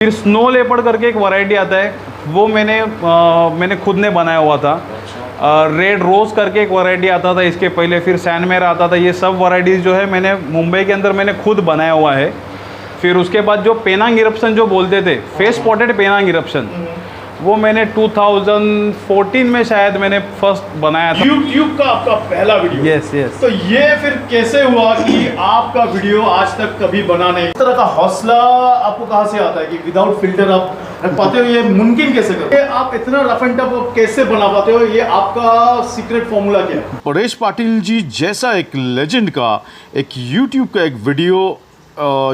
फिर snow leopard करके एक वैरायटी आता है, वो मैंने खुद ने बनाया हुआ था। रेड रोज़ करके एक वैरायटी आता था इसके पहले, फिर सैनमेरा आता था। ये सब वैरायटीज़ जो है मैंने मुंबई के अंदर मैंने खुद बनाया हुआ है। फिर उसके बाद जो पेनांग इरप्शन जो बोलते थे, फेस स्पॉटेड पेनांग इरप्शन, वो मैंने 2014 में शायद मैंने फर्स्ट बनाया था। YouTube का आपका पहला वीडियो। यस। तो ये फिर कैसे हुआ कि आपका वीडियो आज तक कभी बना नहीं? इस तरह का हौसला आपको कहाँ से आता है कि विदाउट फिल्टर आप रख पाते हो? ये मुमकिन कैसे करते हो? आप इतना रफ एंड टफ कैसे बना पाते हो? ये आपका सीक्रेट फॉर्मूला क्या है? परेश पाटिल जी जैसा एक लेजेंड का एक YouTube का एक वीडियो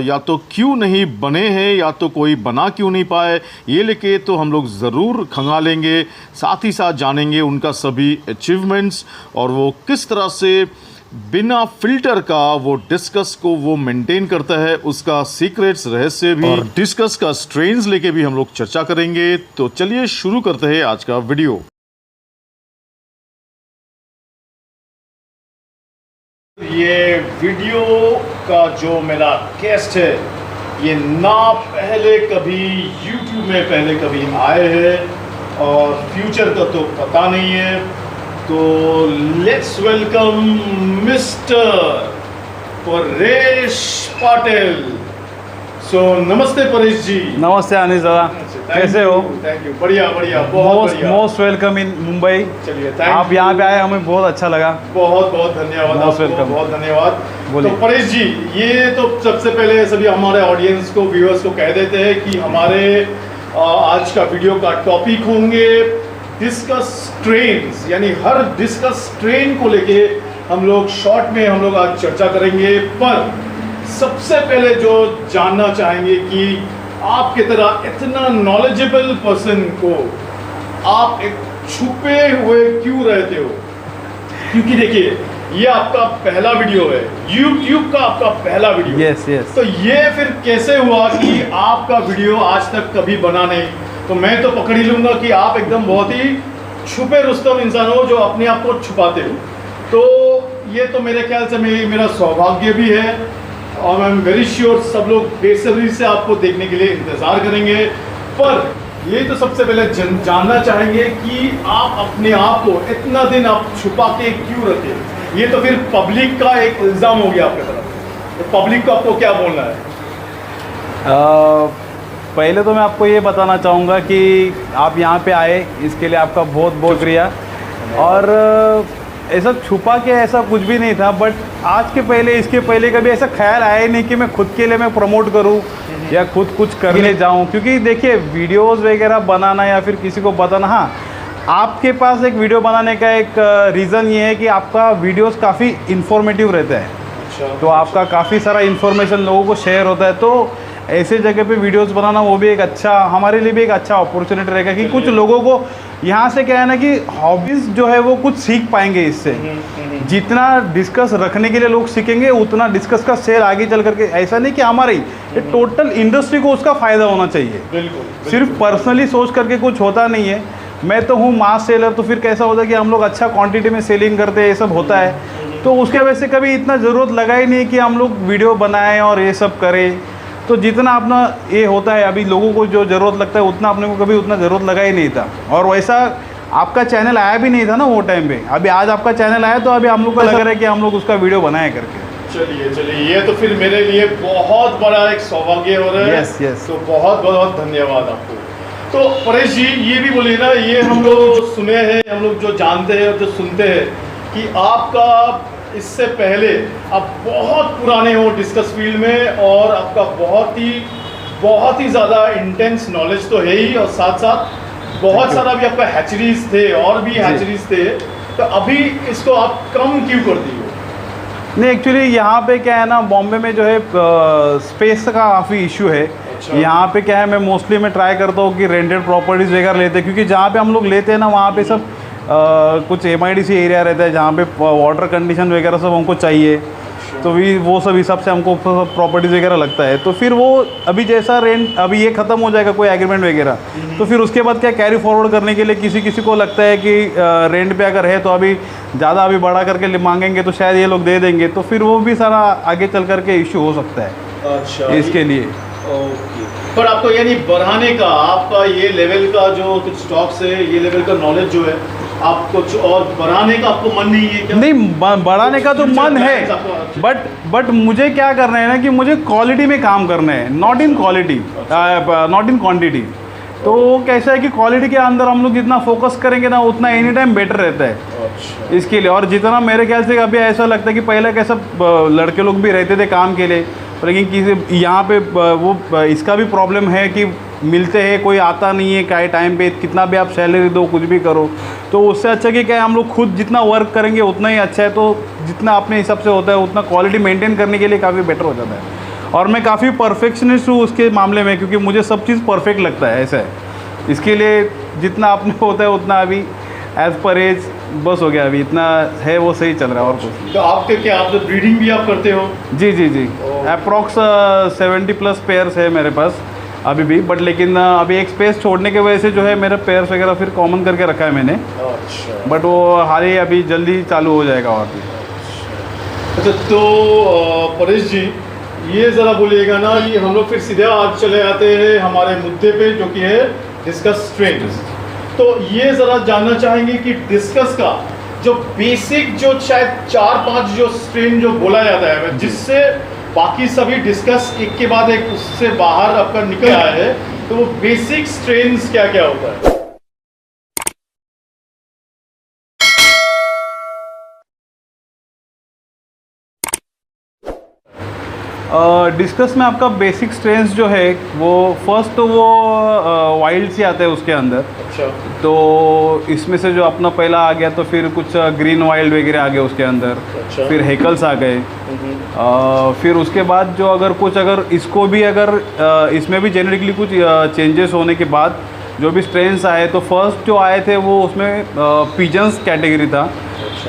या तो क्यों नहीं बने हैं या तो कोई बना क्यों नहीं पाए, ये लेके तो हम लोग ज़रूर खंगालेंगे। साथ ही साथ जानेंगे उनका सभी अचीवमेंट्स और वो किस तरह से बिना फिल्टर का वो डिस्कस को वो मेंटेन करता है, उसका सीक्रेट्स, रहस्य भी, और डिस्कस का स्ट्रेन्स लेके भी हम लोग चर्चा करेंगे। तो चलिए शुरू करते हैं आज का वीडियो। ये वीडियो का जो मेरा गेस्ट है, ये ना पहले कभी YouTube में पहले कभी आए हैं और फ्यूचर का तो पता नहीं है। तो let's welcome mister Paresh Patil. So नमस्ते परेश जी। नमस्ते अनिश दादा, कैसे हो? थैंक यू, बढ़िया बढ़िया, बहुत बढ़िया। Most welcome in Mumbai. चलिए, आप यहाँ पे आए, हमें बहुत अच्छा लगा। बहुत बहुत धन्यवाद Most आपको, welcome। बहुत धन्यवाद। बोलिए। तो परेश जी, ये तो सबसे पहले सभी हमारे ऑडियंस को, व्यूअर्स को कह देते हैं कि हमारे आज का वीडियो का टॉपिक होंगे डिस्कस ट्रेन्स, यानी हर डिस्कस ट्रेन को लेके हम लोग शॉर्ट में हम लोग आज चर्चा करेंगे। पर सबसे पहले जो जानना चाहेंगे कि आपकी तरह इतना नॉलेजेबल पर्सन को आप एक छुपे हुए क्यों रहते हो? क्योंकि देखिए, ये आपका पहला वीडियो है, YouTube का आपका पहला वीडियो। यस। तो ये फिर कैसे हुआ कि आपका वीडियो आज तक कभी बना नहीं? तो मैं तो पकड़ ही लूंगा कि आप एकदम बहुत ही छुपे रुस्तम इंसान हो जो अपने आप को छुपाते हो। तो ये तो मेरे ख्याल से मेरा सौभाग्य भी है और आई एम वेरी श्योर सब लोग बेसब्री से आपको देखने के लिए इंतज़ार करेंगे। पर ये तो सबसे पहले जानना चाहेंगे कि आप अपने आप को इतना दिन आप छुपा के क्यों रखे? ये तो फिर पब्लिक का एक इल्ज़ाम हो गया आपकी तरफ। तो पब्लिक को आपको क्या बोलना है? पहले तो मैं आपको ये बताना चाहूँगा कि आप यहाँ पे आए, इसके लिए आपका बहुत बहुत शुक्रिया। और ऐसा छुपा के ऐसा कुछ भी नहीं था, बट आज के पहले, इसके पहले कभी ऐसा ख्याल आया ही नहीं कि मैं खुद के लिए मैं प्रमोट करूं या खुद कुछ करने जाऊं। क्योंकि देखिए, वीडियोस वगैरह बनाना या फिर किसी को बताना, हाँ, आपके पास एक वीडियो बनाने का एक रीज़न ये है कि आपका वीडियोस काफ़ी इन्फॉर्मेटिव रहता है। तो आपका काफ़ी सारा इन्फॉर्मेशन लोगों को शेयर होता है। तो ऐसे जगह पे वीडियोस बनाना वो भी एक अच्छा, हमारे लिए भी एक अच्छा अपॉर्चुनिटी रहेगा कि कुछ लोगों को यहाँ से क्या है ना कि हॉबीज़ जो है वो कुछ सीख पाएंगे इससे। जितना डिस्कस रखने के लिए लोग सीखेंगे, उतना डिस्कस का शेयर आगे चल करके, ऐसा नहीं कि हमारे ही, ये टोटल इंडस्ट्री को उसका फ़ायदा होना चाहिए। बिल्कुल। सिर्फ पर्सनली सोच करके कुछ होता नहीं है। मैं तो हूँ मास सेलर, तो फिर कैसा होता है कि हम लोग अच्छा क्वांटिटी में सेलिंग करते हैं, ये सब होता है। तो उसके वजह से कभी इतना ज़रूरत लगा ही नहीं कि हम लोग वीडियो बनाएं और ये सब करें। तो जितना अपना ये होता है, अभी लोगों को जो ज़रूरत लगता है उतना अपने को कभी उतना ज़रूरत लगा ही नहीं था। और वैसा आपका चैनल आया भी नहीं था ना वो टाइम पे। अभी आज आपका चैनल आया तो अभी हम लोग को लग रहा है कि हम लोग उसका वीडियो बनाए करके। चलिए, ये तो फिर मेरे लिए बहुत बड़ा एक सौभाग्य हो रहा है। यस। तो बहुत बहुत धन्यवाद आपको। तो परेश जी, ये भी बोलिए ना, ये हम लोग सुने हैं, हम लोग जो जानते हैं और जो सुनते हैं कि आपका इससे पहले आप बहुत पुराने हो डिस्कस फील्ड में और आपका बहुत ही ज़्यादा इंटेंस नॉलेज तो है ही, और साथ साथ बहुत सारा भी आपका हैचरीज थे और भी हैचरीज थे। तो अभी इसको आप कम क्यों कर दी हो? नहीं, एक्चुअली यहाँ पे क्या है ना, बॉम्बे में जो है स्पेस का काफ़ी इशू है। यहाँ पे क्या है, मैं मोस्टली मैं ट्राई करता हूँ कि रेंटेड प्रॉपर्टीज़ वगैरह लेते हैं, क्योंकि जहाँ पे हम लोग लेते हैं ना, वहाँ पे सब कुछ MIDC एरिया रहता है जहाँ पे वाटर कंडीशन वगैरह सब हमको चाहिए। तो वो सब हिसाब से हमको प्रॉपर्टीज़ वगैरह लगता है। तो फिर वो अभी जैसा रेंट, अभी ये ख़त्म हो जाएगा कोई एग्रीमेंट वगैरह, तो फिर उसके बाद क्या कैरी फॉरवर्ड करने के लिए किसी को लगता है कि रेंट पे अगर है तो अभी ज़्यादा अभी बढ़ा करके मांगेंगे तो शायद ये लोग दे देंगे। तो फिर वो भी सारा आगे चल करके इशू हो सकता है। अच्छा, इसके लिए। ओके, पर आपको यानी बढ़ाने का आपका ये लेवल का जो कुछ स्टॉक्स है, ये लेवल का नॉलेज जो है, आप कुछ और बढ़ाने का आपको मन नहीं है क्या? नहीं, बढ़ाने का तो मन है, बट मुझे क्या करना है ना कि मुझे क्वालिटी में काम करना है, not in quality, not in quantity. तो कैसा है कि क्वालिटी के अंदर हम लोग जितना फोकस करेंगे ना उतना एनी टाइम बेटर रहता है इसके लिए। और जितना मेरे ख्याल से अभी ऐसा लगता है कि पहले कैसा लड़के लोग भी रहते थे काम के लिए, लेकिन किसी यहाँ पे वो इसका भी प्रॉब्लम है कि मिलते हैं, कोई आता नहीं है क्या टाइम पे, कितना भी आप सैलरी दो कुछ भी करो। तो उससे अच्छा कि क्या है, हम लोग खुद जितना वर्क करेंगे उतना ही अच्छा है। तो जितना अपने हिसाब से होता है उतना क्वालिटी मेंटेन करने के लिए काफ़ी बेटर हो जाता है। और मैं काफ़ी परफेक्शनिस्ट हूँ उसके मामले में, क्योंकि मुझे सब चीज़ परफेक्ट लगता है, ऐसा है। इसके लिए जितना आपने होता है उतना अभी एज पर एज बस हो गया, अभी इतना है वो सही चल रहा है और कुछ नहीं। तो आपके क्या, आप तो ब्रीडिंग भी आप करते हो? जी जी जी, अप्रॉक्स 70+ पेयर्स है मेरे पास अभी भी, बट लेकिन अभी एक स्पेस छोड़ने की वजह से जो है मेरे पेयर्स वगैरह फिर कॉमन करके रखा है मैंने। अच्छा, बट वो हाल ही अभी जल्दी चालू हो जाएगा और भी। अच्छा, तो परेश जी ये ज़रा बोलिएगा ना, ये हम लोग फिर सीधे आज चले आते हैं हमारे मुद्दे पे, जो कि है डिस्कस स्ट्रेंथ। तो ये ज़रा जानना चाहेंगे कि डिस्कस का जो बेसिक जो शायद 4-5 जो स्ट्रेन जो बोला जाता है, जिससे बाकी सभी डिस्कस एक के बाद एक उससे बाहर आपका निकल आया है, तो वो बेसिक स्ट्रेन्स क्या क्या होता है? डिस्कस में आपका बेसिक स्ट्रेंथ जो है वो फर्स्ट तो वो वाइल्ड से आता है उसके अंदर। अच्छा, तो इसमें से जो अपना पहला आ गया, तो फिर कुछ ग्रीन वाइल्ड वगैरह आ गए उसके अंदर। अच्छा। फिर हेकल्स आ गए। फिर उसके बाद जो अगर इसको भी इसमें भी जेनेटिकली कुछ चेंजेस होने के बाद जो भी स्ट्रेंस आए, तो फर्स्ट जो आए थे वो उसमें पिजन्स कैटेगरी था।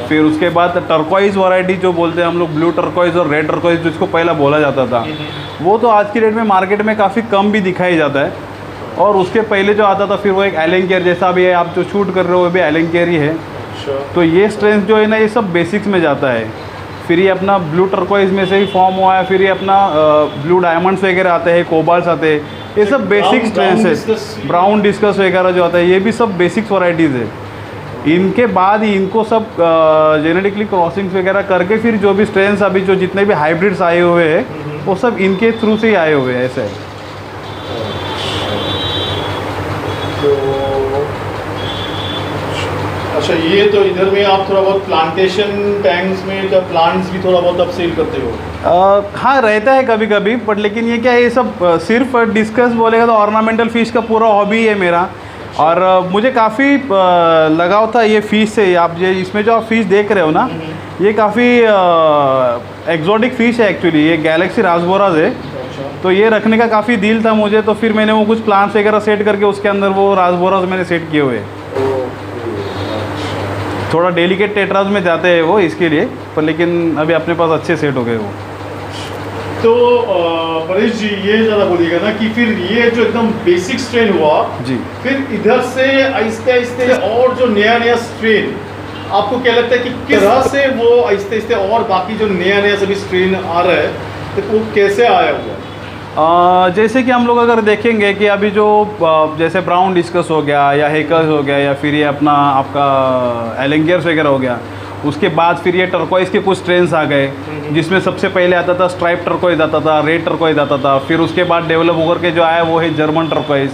फिर उसके बाद टर्कोइज वैरायटी जो बोलते हैं हम लोग, ब्लू टर्कोइज और रेड टर्कोइज जिसको पहला बोला जाता था, वो तो आज की डेट में मार्केट में काफ़ी कम भी दिखाई जाता है। और उसके पहले जो आता था फिर वो एक एलन केयर, जैसा भी है आप जो शूट कर रहे हो वो भी एलन केयर ही है। तो ये स्ट्रेंथ जो है ना, ये सब बेसिक्स में जाता है। फिर ये अपना ब्लू टर्कोइज में से ही फॉर्म हुआ है। फिर ये अपना ब्लू डायमंड्स वगैरह आते हैं, कोबाल्ट्स आते हैं, ये सब बेसिक स्ट्रेंथ है। ब्राउन डिस्कस वगैरह जो आता है, ये भी सब बेसिक्स वैरायटीज़ है। इनके बाद ही इनको सब जेनेटिकली क्रॉसिंग्स वगैरह करके फिर जो भी स्ट्रेंस अभी जो जितने भी हाइब्रिड्स आए हुए हैं वो सब इनके थ्रू से ही आए हुए हैं, ऐसे है। तो अच्छा, ये तो इधर में आप थोड़ा बहुत प्लांटेशन टैंक्स में क्या प्लांट्स भी थोड़ा बहुत आप सेल करते हो? हाँ, रहता है कभी कभी, बट लेकिन ये क्या है, ये सब सिर्फ डिस्कस बोलेगा तो ऑर्नामेंटल फिश का पूरा हॉबी है मेरा। और मुझे काफ़ी लगाव था ये फ़िश से। आप ये इसमें जो आप फ़िश देख रहे हो ना, ये काफ़ी एक्जोटिक फ़िश है एक्चुअली। ये गैलेक्सी रासबोराज है। तो ये रखने का काफ़ी दिल था मुझे, तो फिर मैंने वो कुछ प्लांट्स वगैरह सेट करके उसके अंदर वो रासबोराज मैंने सेट किए हुए। थोड़ा डेलिकेट टेट्राज में जाते हैं वो इसके लिए, पर लेकिन अभी अपने पास अच्छे सेट हो गए वो। तो परेश जी ये ज़रा बोलिएगा ना कि फिर ये जो एकदम बेसिक स्ट्रेन हुआ जी, फिर इधर से आहिस्ते आहिस्ते और जो नया नया स्ट्रेन, आपको क्या लगता है कि किस तरह से वो आहिस्ते आहिस्ते और बाकी जो नया नया सभी स्ट्रेन आ रहा है, तो वो कैसे आया हुआ? जैसे कि हम लोग अगर देखेंगे कि अभी जो जैसे ब्राउन डिस्कस हो गया या हेकल्स हो गया या फिर ये अपना आपका एलेंगियर्स वगैरह हो गया, उसके बाद फिर ये टर्कोइज के कुछ स्ट्रेन्स आ गए, जिसमें सबसे पहले आता था स्ट्राइप टर्कोइज आता था, रेड टर्कोइज आता था। फिर उसके बाद डेवलप होकर के जो आया वो है जर्मन टर्कोइज।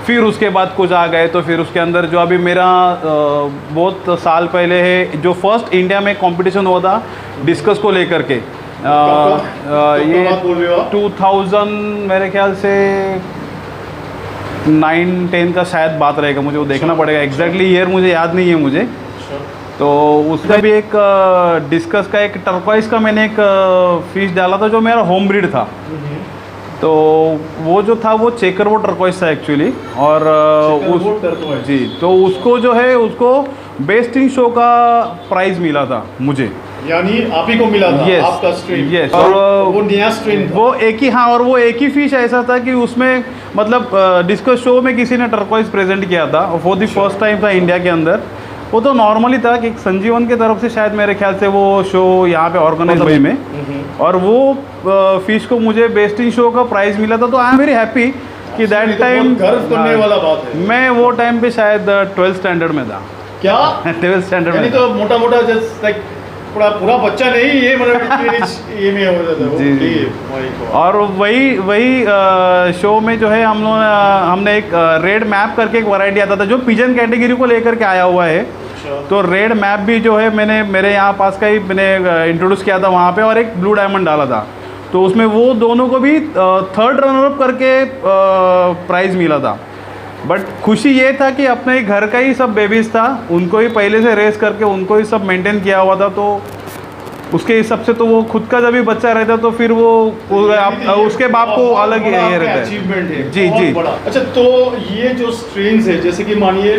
फिर उसके बाद कुछ आ गए, तो फिर उसके अंदर जो अभी मेरा बहुत साल पहले है जो फर्स्ट इंडिया में कंपटीशन हुआ था डिस्कस को लेकर के, ये 2000 मेरे ख्याल से 9-10 का शायद बात रहेगा, मुझे वो देखना पड़ेगा एग्जैक्टली ईयर मुझे याद नहीं है मुझे। तो उसका भी एक डिस्कस का एक टर्कोइज का मैंने एक फिश डाला था जो मेरा होम ब्रीड था। तो वो जो था वो चेकर वो टर्कोइज था एक्चुअली। और जी, तो उसको जो है उसको बेस्ट इन शो का प्राइज़ मिला था मुझे, यानी आप ही को मिला था? yes, आपका स्ट्रेन? yes, और वो नया स्ट्रेन वो एक ही, हाँ, और वो एक ही फिश ऐसा था कि उसमें मतलब डिस्कस शो में किसी ने टर्कोइज प्रेजेंट किया था फॉर द फर्स्ट टाइम था इंडिया के अंदर। वो तो नॉर्मली था कि संजीवन की तरफ से शायद मेरे ख्याल से वो शो यहाँ पे ऑर्गेनाइज हुई में, और वो फिश को मुझे बेस्ट इन शो का प्राइज़ मिला था, तो आई एम वेरी हैप्पी कि दैट टाइम गर्व करने वाला बात है। मैं वो टाइम पे शायद 12th स्टैंडर्ड में था। क्या 12th स्टैंडर्ड यानी में तो मोटा मोटा जस्ट लाइक पूरा बच्चा नहीं, ये मतलब ये में हो जाता है वो। जी, जी। वही तो। और वही शो में जो है हम लोग हमने एक रेड मैप करके एक वैरायटी आता था जो पिजन कैटेगरी को लेकर के आया हुआ है। तो रेड मैप भी जो है मैंने मेरे यहाँ पास का ही मैंने इंट्रोड्यूस किया था वहाँ पे, और एक ब्लू डायमंड डाला था, तो उसमें वो दोनों को भी 3rd रनर अप करके प्राइज़ मिला था। बट खुशी ये था कि अपने घर का ही सब बेबीज़ था, उनको ही पहले से रेस करके उनको ही सब मेंटेन किया हुआ था, तो उसके हिसाब से तो वो खुद का जब भी बच्चा रहता तो फिर वो उसके बाप को अलग ही ये रहता है। अचीवमेंट है जी बहुत जी। बड़ा। अच्छा, तो ये जो स्ट्रेन्स है, जैसे कि मानिए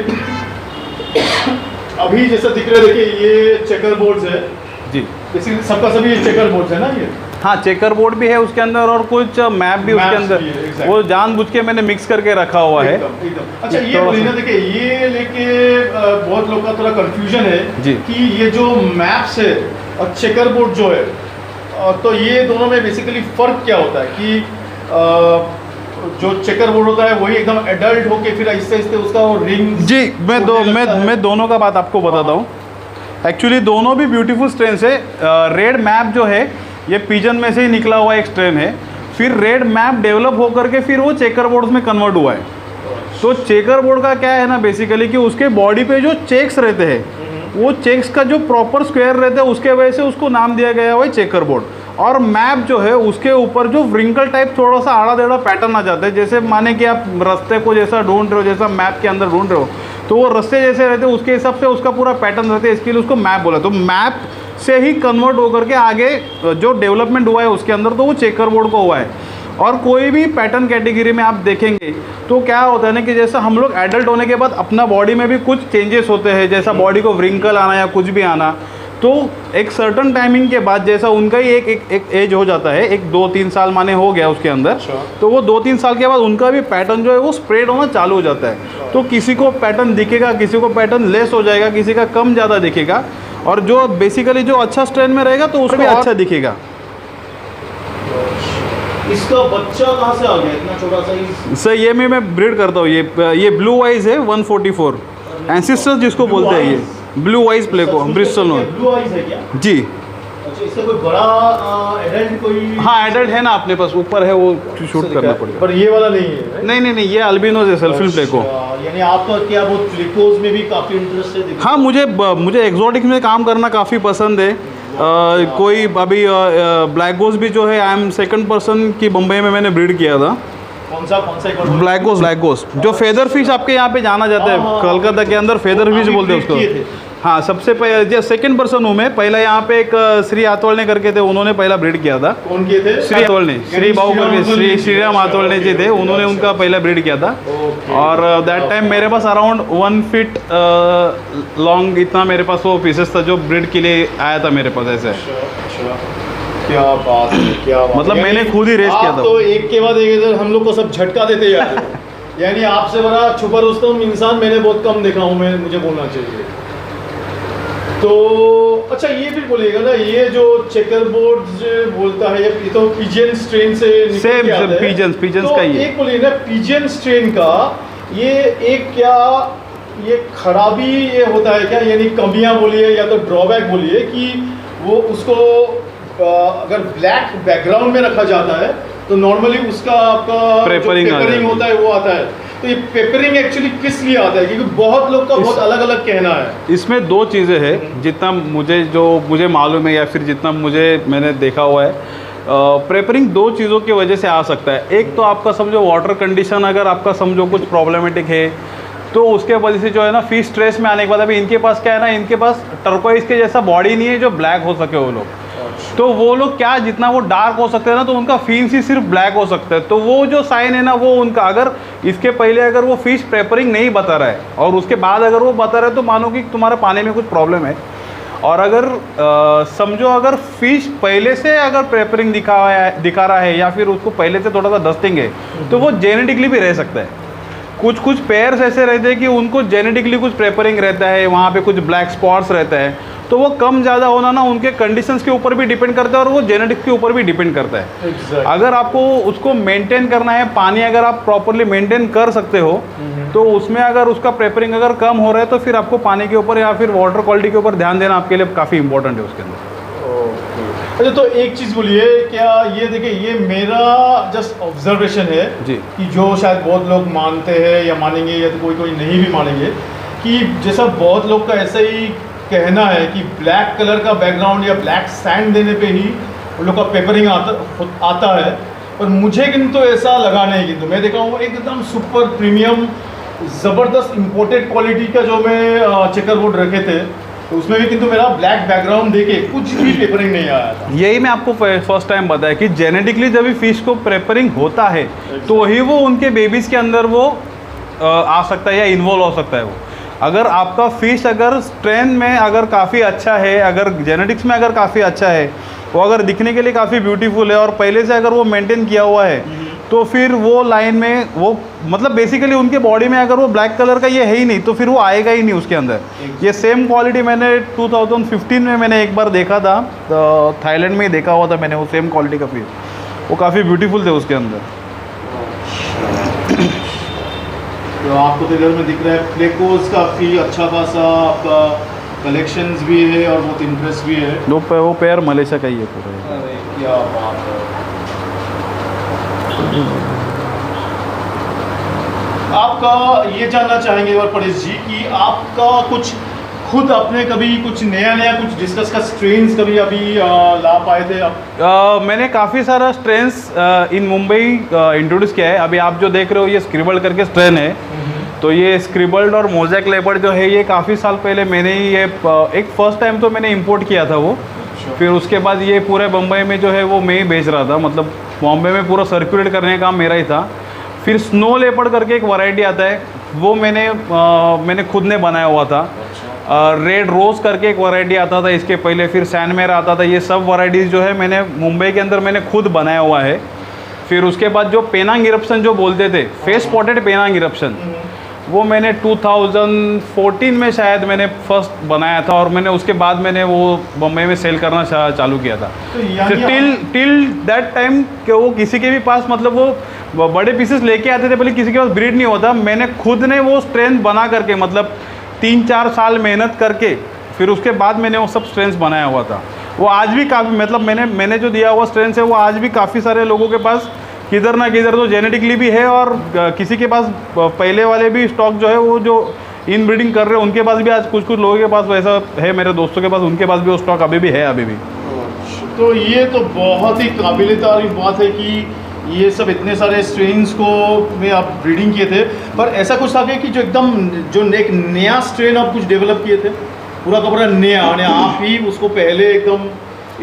अभी जैसा दिख रहा है, देखिए ये चेकर बोर्ड्स है जी। बेसिकली, सबका सभी चेकर बोर्ड्स है ना ये। हाँ, चेकर बोर्ड भी है उसके अंदर और कुछ मैप भी उसके Maps अंदर, भी है, exactly। वो जानबूझ के मैंने मिक्स करके रखा हुआ है। एकदम। अच्छा, ये थोड़ा बोलिए ना, सा- देखिए ये लेके बहुत लोग का थोड़ा कंफ्यूजन है जी। कि ये जो मैप्स है और चेकर बोर्ड जो है, तो ये दोनों में बेसिकली फर्क क्या होता है कि जो चेकर बोर्ड होता है वही एकदम एडल्ट होके फिर आहिस्ते आहिस्ते उसका वो रिंग। जी, मैं दोनों का बात आपको बताता हूँ। एक्चुअली दोनों भी ब्यूटीफुल स्ट्रेन है। रेड मैप जो है ये पिजन में से ही निकला हुआ एक स्ट्रेन है, फिर रेड मैप डेवलप होकर के फिर वो चेकर बोर्ड्स में कन्वर्ट हुआ है। तो चेकर बोर्ड का क्या है ना, बेसिकली कि उसके बॉडी पे जो चेक्स रहते हैं, वो चेक्स का जो प्रॉपर स्क्वायर रहता है उसके वजह से उसको नाम दिया गया हुआ है चेकर बोर्ड। और मैप जो है उसके ऊपर जो व्रिंकल टाइप थोड़ा सा आड़ा टेढ़ा पैटर्न आ जाता है, जैसे माने कि आप रास्ते को जैसा ढूंढ रहे हो, जैसा मैप के अंदर ढूंढ रहे हो, तो वो रास्ते जैसे रहते हैं उसके हिसाब से उसका पूरा पैटर्न रहता है, इसके लिए उसको मैप बोला। तो मैप से ही कन्वर्ट होकर के आगे जो डेवलपमेंट हुआ है उसके अंदर, तो वो चेकर बोर्ड को हुआ है। और कोई भी पैटर्न कैटेगरी में आप देखेंगे तो क्या होता है ना कि जैसा हम लोग एडल्ट होने के बाद अपना बॉडी में भी कुछ चेंजेस होते हैं, जैसा बॉडी को व्रिंकल आना या कुछ भी आना, तो एक सर्टन टाइमिंग के बाद जैसा उनका ही एक एज हो जाता है, एक 2-3 साल माने हो गया उसके अंदर, अच्छा। तो वो 2-3 साल के बाद उनका भी पैटर्न जो है वो स्प्रेड होना चालू हो जाता है। तो किसी को पैटर्न दिखेगा, किसी को पैटर्न लेस हो जाएगा, किसी का कम ज़्यादा दिखेगा, और जो बेसिकली जो अच्छा स्ट्रेन में रहेगा तो उसमें अच्छा दिखेगा। इसका बच्चा कहाँ से आ गया इतना छोटा सा? सर ये मैं ब्रीड करता हूँ, ये ब्लू वाइज है 144 एंसिस्टर्स जिसको बोलते हैं, ये ब्लू वाइज प्ले को ब्रिस्टल में। ब्लू आइज है क्या? जी अच्छा, इसका कोई बड़ा एडल्ट कोई? हाँ, एडल्ट है ना अपने पास, ऊपर है, वो शूट करना पड़ेगा। पर ये वाला नहीं है? नहीं, ये अल्बिनोज है, सेल्फिन प्लेको। अच्छा, यानी आपका क्या वो प्लेकोज में भी काफी इंटरेस्ट है? हाँ, मुझे एक्सोटिक्स में काम करना काफ़ी पसंद है। कोई अभी ब्लैक गोस भी जो है, आई एम 2nd पर्सन की बम्बई में मैंने ब्रीड किया था। कौन सा एक बार बोलो। ब्लैक गोस जो फेदर फिश आपके यहाँ पे जाना जाता है, हाँ, कोलकाता के अंदर फेदर फिश अभी बोलते हैं breed किए थे। उसको। हाँ, सबसे पहले जो 2nd पर्सन हूँ मैं, पहला यहाँ पे एक श्री आतोलने करके थे, उन्होंने पहला ब्रीड किया था। कौन किए थे? श्री आतोलने, श्री बाबू करके श्रीराम आतोलने जी थे, उन्होंने उनका पहला ब्रीड किया था। Okay। और दैट टाइम मेरे पास अराउंड 1 फीट लॉन्ग इतना मेरे पास वो पीसेस था जो ब्रीड के लिए आया था मेरे पास ऐसे। अच्छा, क्या बात है, क्या बात। मतलब यानी मैंने खुद ही रेस किया आप था। तो एक के बाद एक इधर हम लोग को सब झटका देते जा रहे हो। यानी आपसे बड़ा छुपा रुस्तम इंसान मैंने बहुत कम देखा हूँ, मैं मुझे बोलना चाहिए। तो अच्छा, ये भी बोलिएगा ना, ये जो चेकर बोर्ड बोलता है, ये तो पिजन स्ट्रेन से निकल सेम के आता है। पिजन्स तो का ही है। एक बोलिए ना, पिजन स्ट्रेन का ये एक क्या ये खराबी ये होता है क्या, यानी कमियां बोलिए या तो ड्रॉबैक बोलिए, कि वो उसको अगर ब्लैक बैकग्राउंड में रखा जाता है तो नॉर्मली उसका आपका पेपरिंग होता है वो आता है। तो ये पेपरिंग एक्चुअली किस लिए आता है, क्योंकि बहुत लोग का बहुत अलग अलग कहना है। इसमें 2 चीज़ें हैं, जितना मुझे मालूम है या फिर जितना मैंने देखा हुआ है। प्रेपरिंग 2 चीज़ों की वजह से आ सकता है। एक तो आपका समझो वाटर कंडीशन, अगर आपका समझो कुछ प्रॉब्लमेटिक है तो उसके वजह से जो है ना फिश स्ट्रेस में आने के बाद, अभी इनके पास क्या है ना, इनके पास टर्कोइज के जैसा बॉडी नहीं है जो ब्लैक हो सके वो लोग। तो वो लोग क्या, जितना वो डार्क हो सकते हैं ना, तो उनका फिन्स ही सिर्फ ब्लैक हो सकता है। तो वो जो साइन है ना, वो उनका, अगर इसके पहले अगर वो फिश प्रेपरिंग नहीं बता रहा है और उसके बाद अगर वो बता रहा है, तो मानो कि तुम्हारा पानी में कुछ प्रॉब्लम है। और अगर समझो अगर फिश पहले से अगर प्रेपरिंग दिखा रहा है या फिर उसको पहले से थोड़ा सा डस्टिंग है, तो वो जेनेटिकली भी रह सकता है। कुछ कुछ पेयर्स ऐसे रहते हैं कि उनको जेनेटिकली कुछ प्रेपरिंग रहता है, वहाँ पे कुछ ब्लैक स्पॉट्स रहता है, तो वो कम ज़्यादा होना ना उनके कंडीशंस के ऊपर भी डिपेंड करता है और वो जेनेटिक्स के ऊपर भी डिपेंड करता है। Exactly. अगर आपको उसको मेंटेन करना है, पानी अगर आप प्रॉपरली मेंटेन कर सकते हो तो उसमें अगर उसका प्रेपरिंग अगर कम हो रहा है तो फिर आपको पानी के ऊपर या फिर वाटर क्वालिटी के ऊपर ध्यान देना आपके लिए काफ़ी इंपॉर्टेंट है उसके अंदर। अच्छा, तो एक चीज़ बोलिए, क्या ये देखिए, ये मेरा जस्ट ऑब्जर्वेशन है जी। कि जो शायद बहुत लोग मानते हैं या मानेंगे या तो कोई कोई नहीं भी मानेंगे, कि जैसा बहुत लोग का ऐसा ही कहना है कि ब्लैक कलर का बैकग्राउंड या ब्लैक सैंड देने पे ही उन लोग का पेपरिंग आता है, पर मुझे किंतु ऐसा लगा नहीं। किंतु मैं देखा हूँ एकदम सुपर प्रीमियम ज़बरदस्त इम्पोर्टेड क्वालिटी का जो मैं चेकर बोर्ड रखे थे, तो उसमें भी किंतु मेरा ब्लैक बैकग्राउंड देके कुछ भी पेपरिंग नहीं आया था। यही मैं आपको फर्स्ट टाइम बताया कि जेनेटिकली जब भी फिश को प्रेपरिंग होता है तो वही वो उनके बेबीज़ के अंदर वो आ सकता है या इन्वॉल्व हो सकता है। वो अगर आपका फिश अगर स्ट्रेंथ में अगर काफ़ी अच्छा है, अगर जेनेटिक्स में अगर काफ़ी अच्छा है, वो अगर दिखने के लिए काफ़ी ब्यूटीफुल है और पहले से अगर वो मेंटेन किया हुआ है, तो फिर वो लाइन में वो मतलब बेसिकली उनके बॉडी में अगर वो ब्लैक कलर का ये है ही नहीं तो फिर वो आएगा ही नहीं उसके अंदर। ये सेम क्वालिटी मैंने 2015 में मैंने एक बार देखा था, तो थाईलैंड में ही देखा हुआ था मैंने वो सेम क्वालिटी का फिश, वो काफ़ी ब्यूटीफुल थे उसके अंदर। तो आपको तो इधर में दिख रहा है फ्लेकोस काफ़ी अच्छा खासा आपका कलेक्शंस भी है और बहुत इंटरेस्ट भी है। वो पेयर मलेशिया का ही है पूरा। अरे क्या बात है। आपका ये जानना चाहेंगे और परेश जी कि आपका कुछ खुद अपने कभी कुछ नया कुछ डिस्कस का स्ट्रेन्स कभी अभी ला पाए थे आप? मैंने काफ़ी सारा स्ट्रेन्स इन मुंबई इंट्रोड्यूस किया है। अभी आप जो देख रहे हो ये स्क्रिबल्ड करके स्ट्रेन है, तो ये स्क्रिबल्ड और मोज़ैक लेपर्ड जो है ये काफ़ी साल पहले मैंने ही ये एक फ़र्स्ट टाइम तो मैंने इंपोर्ट किया था वो। फिर उसके बाद ये पूरे बम्बई में जो है वो मैं ही बेच रहा था, मतलब बॉम्बे में पूरा सर्कुलेट करने का काम मेरा ही था। फिर स्नो लेपर्ड करके एक वैरायटी आता है, वो मैंने खुद ने बनाया हुआ था। रेड रोज़ करके एक वैरायटी आता था इसके पहले, फिर सैनमेर आता था। ये सब वैरायटीज़ जो है मैंने मुंबई के अंदर मैंने खुद बनाया हुआ है। फिर उसके बाद जो पेनांग इरप्शन जो बोलते थे, फेस स्पॉटेड पेनांग इरप्शन, वो मैंने 2014 में शायद मैंने फर्स्ट बनाया था और मैंने उसके बाद मैंने वो बम्बई में सेल करना चालू किया था। तो टिल दैट टाइम कि वो किसी के भी पास मतलब वो बड़े पीसेस लेके आते थे, पहले किसी के पास ब्रीड नहीं होता। मैंने खुद ने वो स्ट्रेंथ बना करके मतलब 3-4 साल मेहनत करके फिर उसके बाद मैंने वो सब स्ट्रेंथ्स बनाया हुआ था। वो आज भी काफ़ी मतलब मैंने जो दिया हुआ स्ट्रेंथ्स है वो आज भी काफ़ी सारे लोगों के पास किधर ना किधर तो जेनेटिकली भी है और किसी के पास पहले वाले भी स्टॉक जो है वो जो इन ब्रीडिंग कर रहे हैं उनके पास भी आज कुछ लोगों के पास वैसा है, मेरे दोस्तों के पास उनके पास भी वो स्टॉक अभी भी है अभी भी। तो ये तो बहुत ही काबिल तारीफ बात है कि ये सब इतने सारे स्ट्रेन्स को में आप ब्रीडिंग किए थे, पर ऐसा कुछ था कि जो एकदम जो एक नया स्ट्रेन आप कुछ डेवलप किए थे पूरा का पूरा नया, और आप ही उसको पहले एकदम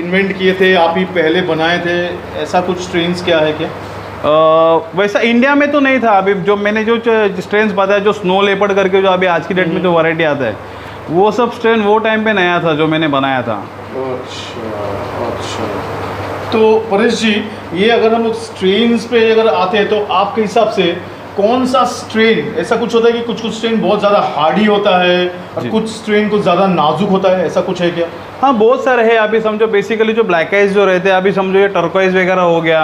इन्वेंट किए थे, आप ही पहले बनाए थे, ऐसा कुछ स्ट्रेन्स क्या है क्या? वैसा इंडिया में तो नहीं था। अभी जो मैंने जो स्ट्रेन्स बताया जो स्नो लेपर्ड करके जो अभी आज की डेट में जो वैरायटी आता है वो सब स्ट्रेन वो टाइम पे नया था जो मैंने बनाया था। अच्छा। तो परेश जी, ये अगर हम स्ट्रेन्स पे अगर आते हैं तो आपके हिसाब से कौन सा स्ट्रेन ऐसा कुछ होता है कि कुछ स्ट्रेन बहुत ज़्यादा हार्डी होता है और कुछ स्ट्रेन कुछ ज़्यादा नाजुक होता है, ऐसा कुछ है क्या? हाँ, बहुत सारे हैं। अभी समझो बेसिकली जो ब्लैक आइज जो रहते हैं, अभी समझो ये टर्कोइज वगैरह हो गया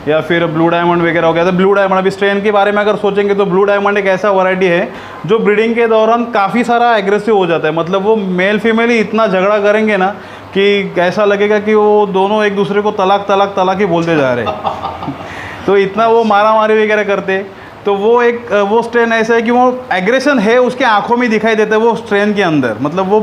या फिर ब्लू डायमंड वगैरह हो गया। तो ब्लू डायमंड अभी स्ट्रेन के बारे में अगर सोचेंगे तो ब्लू डायमंड एक ऐसा वैरायटी है जो ब्रीडिंग के दौरान काफ़ी सारा एग्रेसिव हो जाता है। मतलब वो मेल फीमेल ही इतना झगड़ा करेंगे ना कि ऐसा लगेगा कि वो दोनों एक दूसरे को तलाक ही बोलते जा रहे हैं। तो इतना वो मारा मारी वगैरह करते। तो वो स्ट्रेन ऐसा है कि वो एग्रेशन है उसके आंखों में दिखाई देता है वो स्ट्रेन के अंदर। मतलब वो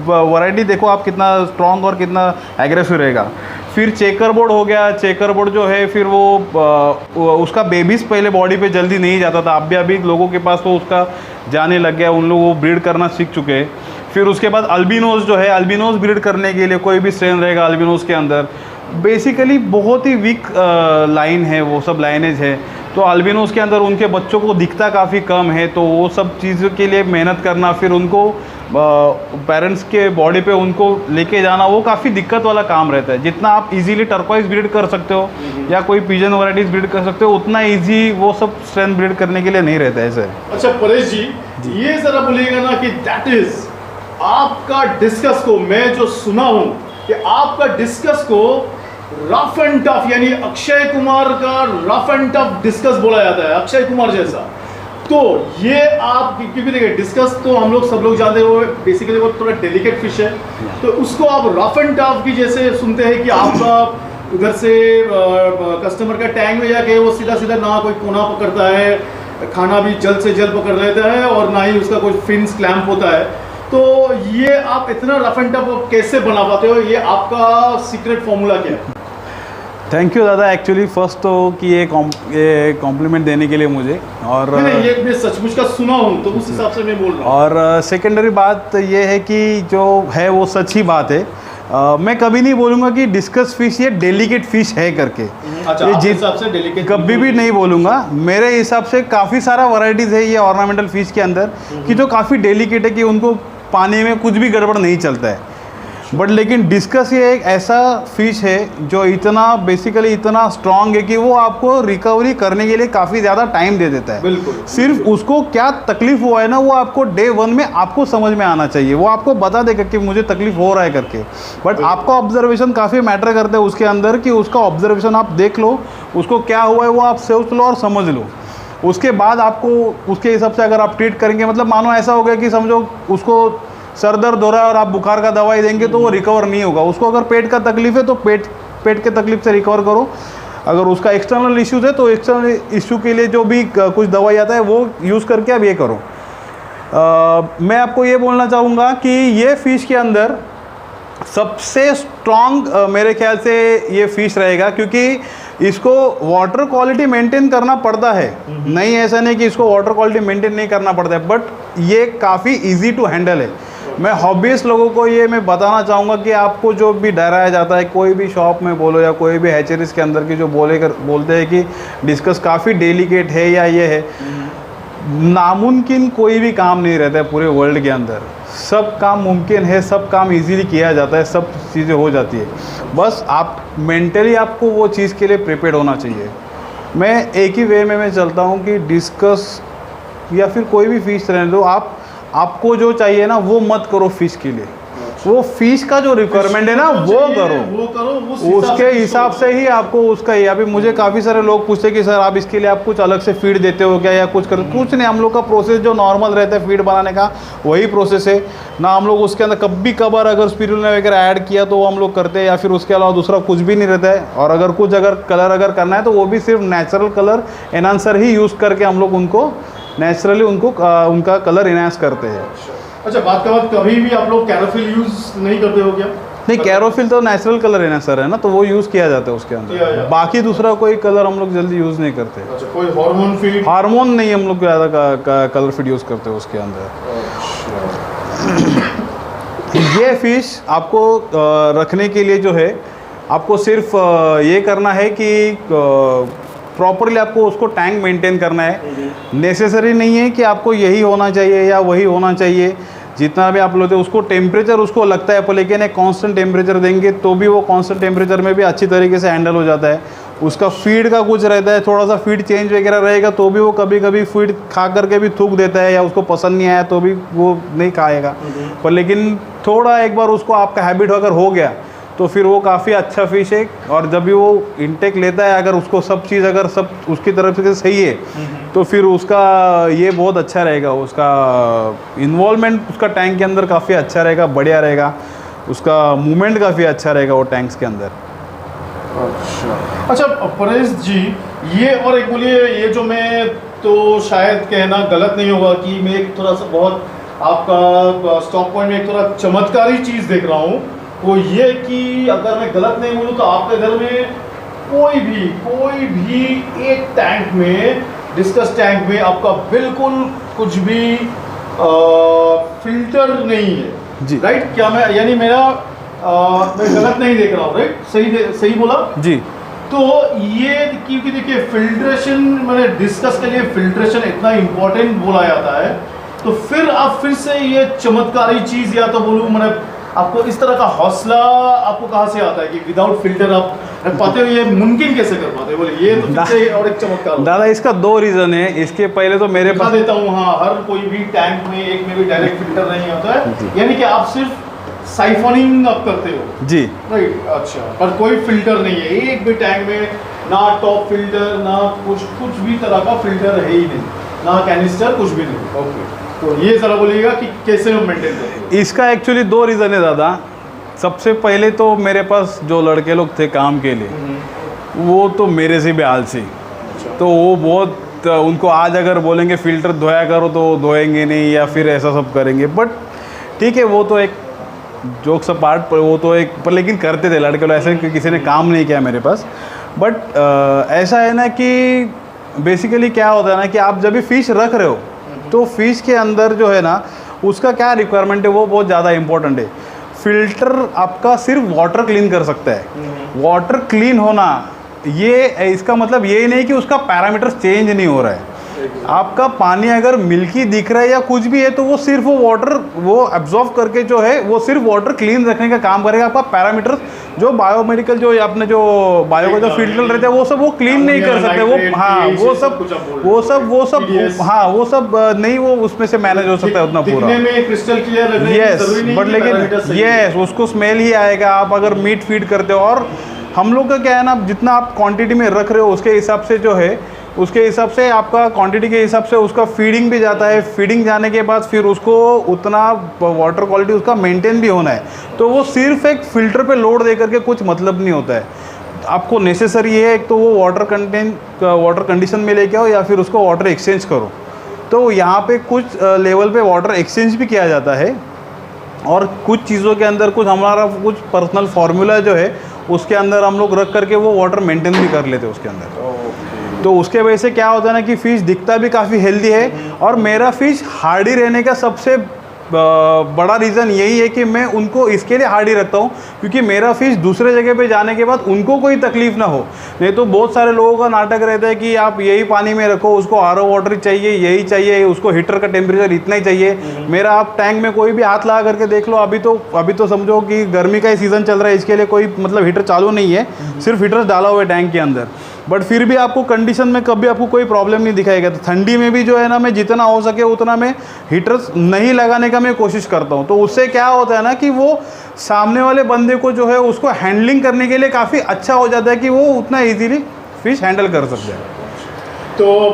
वैरायटी देखो आप कितना स्ट्रॉन्ग और कितना एग्रेसिव रहेगा। फिर चेकर बोर्ड हो गया। चेकर बोर्ड जो है फिर वो उसका बेबीज़ पहले बॉडी पे जल्दी नहीं जाता था, अभी लोगों के पास तो उसका जाने लग गया, उन लोग वो ब्रीड करना सीख चुके हैं। फिर उसके बाद अल्बिनोज जो है, अल्बिनोज ब्रीड करने के लिए कोई भी स्ट्रेन रहेगा अल्बिनोज के अंदर, बेसिकली बहुत ही वीक लाइन है, वो सब लाइनेज है। तो अल्बिनोज के अंदर उनके बच्चों को दिखता काफ़ी कम है, तो वो सब चीज़ों के लिए मेहनत करना, फिर उनको पेरेंट्स के बॉडी पे उनको लेके जाना वो काफ़ी दिक्कत वाला काम रहता है। जितना आप इजीली टर्कोइज ब्रीड कर सकते हो या कोई पिजन वैराइटीज ब्रीड कर सकते हो, उतना इजी वो सब स्ट्रेंथ ब्रीड करने के लिए नहीं रहता है ऐसे। अच्छा परेश जी, ये जरा बोलिएगा ना कि दैट इज आपका डिस्कस को, मैं जो सुना हूँ कि आपका डिस्कस को रफ एंड टफ, यानी अक्षय कुमार का रफ एंड टफ डिस्कस बोला जाता है, अक्षय कुमार जैसा। तो ये आप, क्योंकि देखिए डिस्कस तो हम लोग सब लोग जानते हैं वो बेसिकली वो थोड़ा डेलिकेट फिश है, तो उसको आप रफ एंड टफ की जैसे सुनते हैं कि आपका उधर से कस्टमर का टैंक में जाके वो सीधा सीधा ना कोई कोना पकड़ता है, खाना भी जल्द से जल्द पकड़ लेता है, और ना ही उसका कोई फिन्स क्लैम्प होता है। तो ये आप इतना रफ एंड टफ कैसे बना पाते हो, ये आपका सीक्रेट फॉर्मूला क्या है? थैंक यू दादा, एक्चुअली फर्स्ट तो कि ये कॉम्प्लीमेंट देने के लिए मुझे, और नहीं, ये मैं सचमुच का सुना हूँ तो उस हिसाब से मैं बोल रहा हूँ। और सेकेंडरी बात ये है कि जो है वो सच ही बात है। मैं कभी नहीं बोलूँगा कि डिस्कस फिश ये डेलिकेट फिश है करके। अच्छा, आपके हिसाब से डेलिकेट कभी भी नहीं बोलूँगा। मेरे हिसाब से काफ़ी सारा वैरायटीज़ है ये ऑर्नामेंटल फिश के अंदर कि जो काफ़ी डेलिकेट है, कि उनको पानी में कुछ भी गड़बड़ नहीं चलता है। बट लेकिन डिस्कस ये एक ऐसा फिश है जो इतना बेसिकली इतना स्ट्रांग है कि वो आपको रिकवरी करने के लिए काफ़ी ज़्यादा टाइम दे देता है। बिल्कुल, सिर्फ उसको क्या तकलीफ हुआ है ना, वो आपको डे 1 में आपको समझ में आना चाहिए। वो आपको बता देगा कि मुझे तकलीफ हो रहा है करके। बट आपका ऑब्जर्वेशन काफ़ी मैटर करता है उसके अंदर, कि उसका ऑब्जर्वेशन आप देख लो, उसको क्या हुआ है वो आप सोच लो और समझ लो। उसके बाद आपको उसके हिसाब से अगर आप ट्रीट करेंगे, मतलब मानो ऐसा हो गया कि समझो उसको सर दर्द हो रहा है और आप बुखार का दवाई देंगे तो वो रिकवर नहीं होगा। उसको अगर पेट का तकलीफ है तो पेट के तकलीफ से रिकवर करो। अगर उसका एक्सटर्नल इश्यूज है तो एक्सटर्नल इशू के लिए जो भी कुछ दवाई आता है वो यूज़ करके आप ये करो। मैं आपको ये बोलना चाहूँगा कि ये फ़िश के अंदर सबसे स्ट्रॉन्ग मेरे ख्याल से ये फ़िश रहेगा, क्योंकि इसको वाटर क्वालिटी मेंटेन करना पड़ता है। नहीं ऐसा नहीं कि इसको वाटर क्वालिटी मेंटेन नहीं करना पड़ता है, बट ये काफ़ी इजी टू हैंडल है। मैं हॉबीज़ लोगों को ये मैं बताना चाहूँगा कि आपको जो भी डराया जाता है, कोई भी शॉप में बोलो या कोई भी हैचरीज के अंदर की जो बोलते हैं कि डिस्कस काफ़ी डेलिकेट है या ये है, नामुमकिन कोई भी काम नहीं रहता है पूरे वर्ल्ड के अंदर। सब काम मुमकिन है, सब काम इजीली किया जाता है, सब चीज़ें हो जाती है। बस आप मेंटली आपको वो चीज़ के लिए प्रिपेयर होना चाहिए। मैं एक ही वे में मैं चलता हूँ कि डिस्कस या फिर कोई भी फ़िश रहने दो, आपको जो चाहिए ना वो मत करो फ़िश के लिए। वो फ़िश का जो रिक्वायरमेंट है ना वो करो, उसके हिसाब से ही आपको उसका ही। अभी मुझे काफ़ी सारे लोग पूछते कि सर आप इसके लिए आप कुछ अलग से फीड देते हो क्या या कुछ कुछ नहीं। हम लोग का प्रोसेस जो नॉर्मल रहता है फीड बनाने का वही प्रोसेस है ना। हम लोग उसके अंदर कभी कभार अगर स्पिरुलिना वगैरह ऐड किया तो वो हम लोग करते हैं, या फिर उसके अलावा दूसरा कुछ भी नहीं रहता है। और अगर कुछ कलर अगर करना है तो वो भी सिर्फ नेचुरल कलर एनहांसर ही यूज़ करके हम लोग उनको नेचुरली उनका कलर इनहांस करते हैं। अच्छा, बात का बात, कभी भी आप लोग कैरोफिल यूज़ नहीं करते हो क्या? नहीं, कैरोफिल तो नेचुरल कलर एनहांसर है ना, तो वो यूज़ किया जाता है उसके अंदर। बाकी दूसरा कोई कलर हम लोग जल्दी यूज़ नहीं करते। अच्छा, कोई हार्मोन फीड? हार्मोन नहीं, हम लोग ज़्यादा कलर फीड यूज़ करते हैं उसके अंदर। ये फिश आपको रखने के लिए जो है आपको सिर्फ ये करना है कि प्रॉपरली आपको उसको टैंक मेंटेन करना है। नेसेसरी नहीं है कि आपको यही होना चाहिए या वही होना चाहिए। जितना भी आप लोग उसको टेम्परेचर उसको लगता है, पर लेकिन एक कांस्टेंट टेम्परेचर देंगे तो भी वो कांस्टेंट टेम्परेचर में भी अच्छी तरीके से हैंडल हो जाता है। उसका फीड का कुछ रहता है, थोड़ा सा फीड चेंज वगैरह रहेगा तो भी वो कभी कभी फीड खा करके भी थूक देता है, या उसको पसंद नहीं आया तो भी वो नहीं खाएगा। पर लेकिन थोड़ा एक बार उसको आपका हैबिट अगर हो गया तो फिर वो काफ़ी अच्छा फ़िश है। और जब भी वो इनटेक लेता है, अगर उसको सब चीज़ अगर सब उसकी तरफ से सही है तो फिर उसका ये बहुत अच्छा रहेगा। उसका इन्वॉल्वमेंट उसका टैंक के अंदर काफ़ी अच्छा रहेगा, बढ़िया रहेगा। उसका मूवमेंट काफ़ी अच्छा रहेगा वो टैंक्स के अंदर। अच्छा परेश जी, ये और एक बोलिए, ये जो मैं तो शायद कहना गलत नहीं होगा कि मैं एक थोड़ा सा बहुत आपका स्टॉक पॉइंट में एक थोड़ा चमत्कारी चीज़ देख रहा हूँ, वो ये कि अगर मैं गलत नहीं बोलूँ तो आपके घर में कोई भी एक टैंक में, डिस्कस टैंक में आपका बिल्कुल कुछ भी फिल्टर नहीं है जी, राइट? क्या मैं यानी मेरा मैं गलत नहीं देख रहा हूँ, राइट? सही बोला जी। तो ये क्योंकि देखिए फिल्ट्रेशन, मैंने डिस्कस के लिए फिल्ट्रेशन इतना इम्पोर्टेंट बोला जाता है तो फिर आप फिर से ये चमत्कारी चीज़, या तो बोलूँ मैं, आपको इस तरह का हौसला आपको कहाँ से आता है कि विदाउट फिल्टर आप रख पाते हो? ये मुमकिन कैसे कर पाते हो? बोले ये तो फिर से और एक चमत्कार। दादा इसका 2 रीज़न है। इसके पहले तो मेरे बता पास देता हूँ, हाँ, हर कोई भी टैंक में एक में भी डायरेक्ट फिल्टर नहीं होता है, यानी कि आप सिर्फ साइफनिंग आप करते हो जी राइट। अच्छा, पर कोई फिल्टर नहीं है एक भी टैंक में, ना टॉप फिल्टर, ना कुछ भी तरह का फिल्टर है ही नहीं, ना कैनिस्टर, कुछ भी नहीं। ओके, तो ये ज़रा बोलिएगा कि कैसे हम मेंटेन करते हैं? इसका एक्चुअली 2 रीज़न है दादा। सबसे पहले तो मेरे पास जो लड़के लोग थे काम के लिए, वो तो मेरे से भी आलसी, तो वो बहुत उनको आज अगर बोलेंगे फ़िल्टर धोया करो तो धोएंगे नहीं या फिर ऐसा सब करेंगे। बट ठीक है, वो तो एक जोक सा पार्ट पर, वो तो एक पर, लेकिन करते थे लड़के लोग ऐसे कि किसी ने काम नहीं किया मेरे पास। बट ऐसा है ना कि बेसिकली क्या होता है ना कि आप जब भी फ़िश रख रहे हो तो फ़िश के अंदर जो है ना उसका क्या रिक्वायरमेंट है वो बहुत ज़्यादा इंपॉर्टेंट है। फ़िल्टर आपका सिर्फ वाटर क्लीन कर सकता है। वाटर क्लीन होना ये इसका मतलब ये नहीं कि उसका पैरामीटर चेंज नहीं हो रहा है। आपका पानी अगर मिल्की दिख रहा है या कुछ भी है तो वो सिर्फ वो वाटर वो एब्जॉर्ब करके जो है वो सिर्फ वाटर क्लीन रखने का काम करेगा। आपका पैरामीटर जो बायोमेडिकल जो अपने जो बायो का जो फिल्टर रहते हैं वो सब वो क्लीन नहीं कर सकते। वो हाँ वो सब हाँ वो सब नहीं, वो उसमें से मैनेज हो सकता है उतना पूरा। क्रिस्टल क्लियर, यस, बट लेकिन यस उसको स्मेल ही आएगा आप अगर मीट फीड करते हो। और हम लोग का क्या है ना, जितना आप क्वांटिटी में रख रहे हो उसके हिसाब से जो है, उसके हिसाब से आपका क्वांटिटी के हिसाब से उसका फीडिंग भी जाता है। फीडिंग जाने के बाद फिर उसको उतना वाटर क्वालिटी उसका मेंटेन भी होना है। तो वो सिर्फ एक फ़िल्टर पे लोड दे करके कुछ मतलब नहीं होता है। आपको नेसेसरी है एक तो वो वाटर कंडीशन में लेके आओ या फिर उसको वाटर एक्सचेंज करो। तो यहाँ पे कुछ लेवल पे वाटर एक्सचेंज भी किया जाता है और कुछ चीज़ों के अंदर कुछ हमारा कुछ पर्सनल फार्मूला जो है उसके अंदर हम लोग रख करके वो वाटर मेंटेन भी कर लेते हैं उसके अंदर। तो उसके वजह से क्या होता है ना कि फ़िश दिखता भी काफ़ी हेल्दी है। और मेरा फ़िश हार्डी रहने का सबसे बड़ा रीज़न यही है कि मैं उनको इसके लिए हार्डी रखता हूँ क्योंकि मेरा फ़िश दूसरे जगह पे जाने के बाद उनको कोई तकलीफ़ ना हो। नहीं तो बहुत सारे लोगों का नाटक रहता है कि आप यही पानी में रखो, उसको आरओ वाटर चाहिए, यही चाहिए, उसको हीटर का टेम्परेचर इतना ही चाहिए। मेरा आप टैंक में कोई भी हाथ लगा करके देख लो, अभी तो समझो कि गर्मी का ही सीज़न चल रहा है, इसके लिए कोई मतलब हीटर चालू नहीं है, सिर्फ हीटर डाला हुआ है टैंक के अंदर। बट फिर भी आपको कंडीशन में कभी आपको कोई प्रॉब्लम नहीं दिखाएगा। तो ठंडी में भी जो है ना, मैं जितना हो सके उतना मैं हीटर्स नहीं लगाने का मैं कोशिश करता हूँ। तो उससे क्या होता है ना कि वो सामने वाले बंदे को जो है उसको हैंडलिंग करने के लिए काफ़ी अच्छा हो जाता है कि वो उतना इजीली फिश हैंडल कर सकते हैं। तो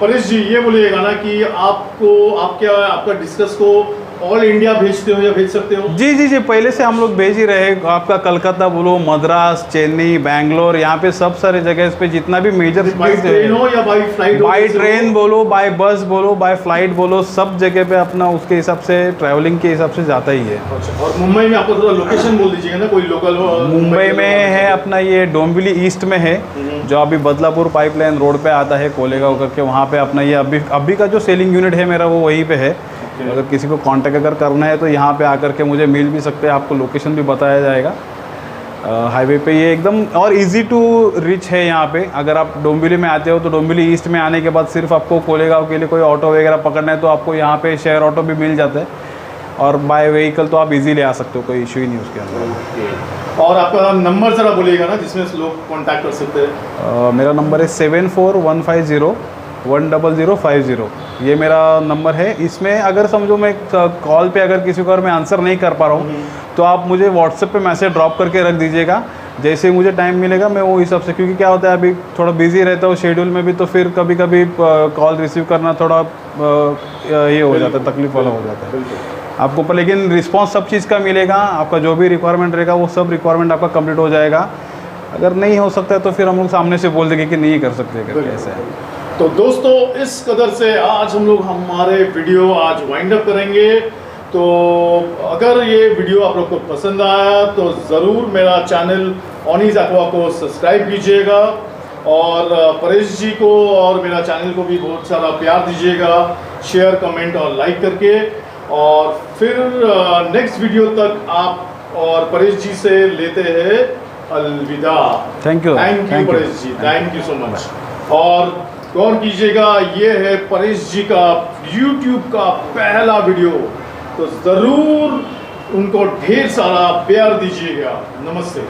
परेश जी ये बोलिएगा ना कि आपका डिस्कस को ऑल इंडिया भेजते हो या भेज सकते हो? जी, पहले से हम लोग भेज ही रहे। आपका कलकत्ता बोलो, मद्रास, चेन्नई, बैंगलोर, यहाँ पे सब सारे जगह पे जितना भी मेजर बाई ट्रेन हो या बाई फ्लाइट, बाई ट्रेन बोलो, बाई बस बोलो, बाई फ्लाइट बोलो, सब जगह पे अपना उसके हिसाब से ट्रैवलिंग के हिसाब से जाता ही है। और मुंबई में आपको थोड़ा लोकेशन बोल दीजिएगा ना, कोई लोकल हो। मुंबई में है अपना ये डोंबिवली ईस्ट में है, जो अभी बदलापुर पाइपलाइन रोड पे आता है कोलेगांव करके, वहाँ पे अपना ये अभी का जो सेलिंग यूनिट है मेरा वो वहीं पे है। अगर किसी को कांटेक्ट अगर करना है तो यहाँ पे आकर के मुझे मिल भी सकते हैं, आपको लोकेशन भी बताया जाएगा। हाईवे पे ये एकदम और इजी टू रिच है यहाँ पे। अगर आप डोंबिवली में आते हो तो डोंबिवली ईस्ट में आने के बाद सिर्फ आपको कोलेगांव के लिए कोई ऑटो वगैरह पकड़ना है तो आपको यहाँ पे शेयर ऑटो भी मिल जाता है, और बाय व्हीकल तो आप इजीली आ सकते हो, कोई इशू ही नहीं उसके अंदर। और आपका नंबर ज़रा बोलिएगा ना जिसमें लोग कॉन्टैक्ट कर सकते हैं। मेरा नंबर है 7415010050। ये मेरा नंबर है। इसमें अगर समझो मैं कॉल पे अगर किसी को अगर मैं आंसर नहीं कर पा रहा हूँ तो आप मुझे व्हाट्सएप पे मैसेज ड्रॉप करके रख दीजिएगा। जैसे मुझे टाइम मिलेगा मैं वो हिसाब से, क्योंकि क्या होता है अभी थोड़ा बिजी रहता हूँ शेड्यूल में भी, तो फिर कभी कभी कॉल रिसीव करना थोड़ा ये हो जाता है, तकलीफ वाला हो जाता है आपको पर। लेकिन रिस्पॉन्स सब चीज़ का मिलेगा, आपका जो भी रिक्वायरमेंट रहेगा वो सब रिक्वायरमेंट आपका कंप्लीट हो जाएगा। अगर नहीं हो सकता है तो फिर हम लोग सामने से बोल देंगे कि नहीं कर सकते करके, ऐसा है। तो दोस्तों इस कदर से आज हम लोग हमारे वीडियो आज वाइंड अप करेंगे। तो अगर ये वीडियो आप लोग को पसंद आया तो ज़रूर मेरा चैनल ऑनीज एक्वा को सब्सक्राइब कीजिएगा, और परेश जी को और मेरा चैनल को भी बहुत सारा प्यार दीजिएगा, शेयर, कमेंट और लाइक करके। और फिर नेक्स्ट वीडियो तक आप और परेश जी से लेते हैं अलविदा। Thank you Paresh ji, thank you so much. और गौर कीजिएगा, ये है परेश जी का YouTube का पहला वीडियो, तो ज़रूर उनको ढेर सारा प्यार दीजिएगा। नमस्ते।